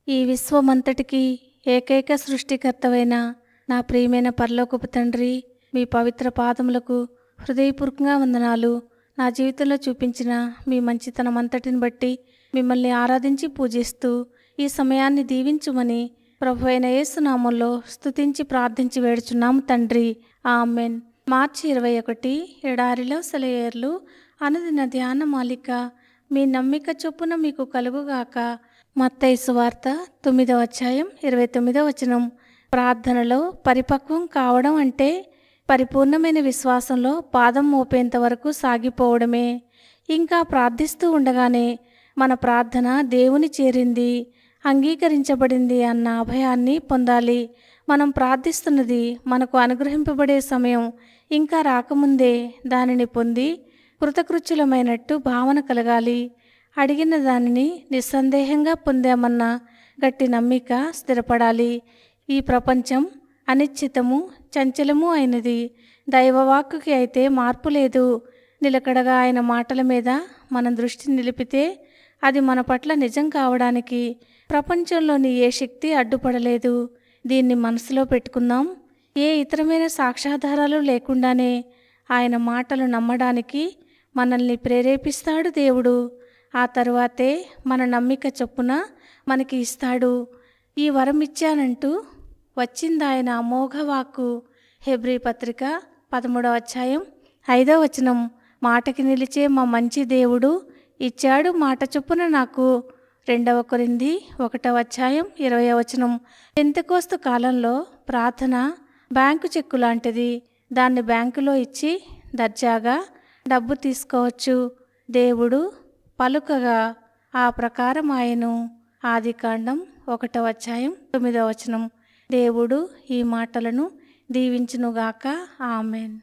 ఈ విశ్వమంతటికి ఏకైక సృష్టికర్తవైన నా ప్రియమైన పరలోకపు తండ్రి, మీ పవిత్ర పాదములకు హృదయపూర్వకంగా వందనాలు. నా జీవితంలో చూపించిన మీ మంచితనం అంతటిని బట్టి మిమ్మల్ని ఆరాధించి పూజిస్తూ ఈ సమయాన్ని దీవించుమని ప్రభువైన యేసు నామములో స్తుతించి ప్రార్థించి వేడుచున్నాము తండ్రి. ఆమెన్. మార్చి 21 ఎడారిలో సెలయేర్లు అనుదిన ధ్యాన మాలిక. మీ నమ్మిక చొప్పున మీకు కలుగుగాక. మత్తయి సువార్త 9వ అధ్యాయం 29వ వచనం. ప్రార్థనలో పరిపక్వం కావడం అంటే పరిపూర్ణమైన విశ్వాసంలో పాదం మోపేంత వరకు సాగిపోవడమే. ఇంకా ప్రార్థిస్తూ ఉండగానే మన ప్రార్థన దేవుని చేరింది, అంగీకరించబడింది అన్న అభయాన్ని పొందాలి. మనం ప్రార్థిస్తున్నది మనకు అనుగ్రహింపబడే సమయం ఇంకా రాకముందే దానిని పొంది కృతకృత్యులమైనట్టు భావన కలగాలి. అడిగిన దానిని నిస్సందేహంగా పొందామన్న గట్టి నమ్మిక స్థిరపడాలి. ఈ ప్రపంచం అనిశ్చితము, చంచలము అయినది. దైవవాక్కుకి అయితే మార్పు లేదు. నిలకడగా ఆయన మాటల మీద మన దృష్టి నిలిపితే అది మన పట్ల నిజం కావడానికి ప్రపంచంలోని ఏ శక్తి అడ్డుపడలేదు. దీన్ని మనసులో పెట్టుకుందాం. ఏ ఇతరమైన సాక్ష్యాధారాలు లేకుండానే ఆయన మాటలు నమ్మడానికి మనల్ని ప్రేరేపిస్తాడు దేవుడు. ఆ తరువాతే మన నమ్మిక చొప్పున మనకి ఇస్తాడు. ఈ వరం ఇచ్చానంటూ వచ్చింది ఆయన అమోఘ వాక్కు. హెబ్రీ పత్రిక 13వ అధ్యాయం 5వ వచనం. మాటకి నిలిచే మా మంచి దేవుడు ఇచ్చాడు మాట చొప్పున నాకు. 2వ కొరింథీ 1వ అధ్యాయం 20వ వచనం. పెంతెకోస్తు కాలంలో ప్రార్థన బ్యాంకు చెక్కు లాంటిది. దాన్ని బ్యాంకులో ఇచ్చి దర్జాగా డబ్బు తీసుకోవచ్చు. దేవుడు పలుకగా ఆ ప్రకారం ఆయను. ఆదికాండం 1వ అధ్యాయం 9వ వచనం. దేవుడు ఈ మాటలను దీవించునుగాక. ఆమెన్.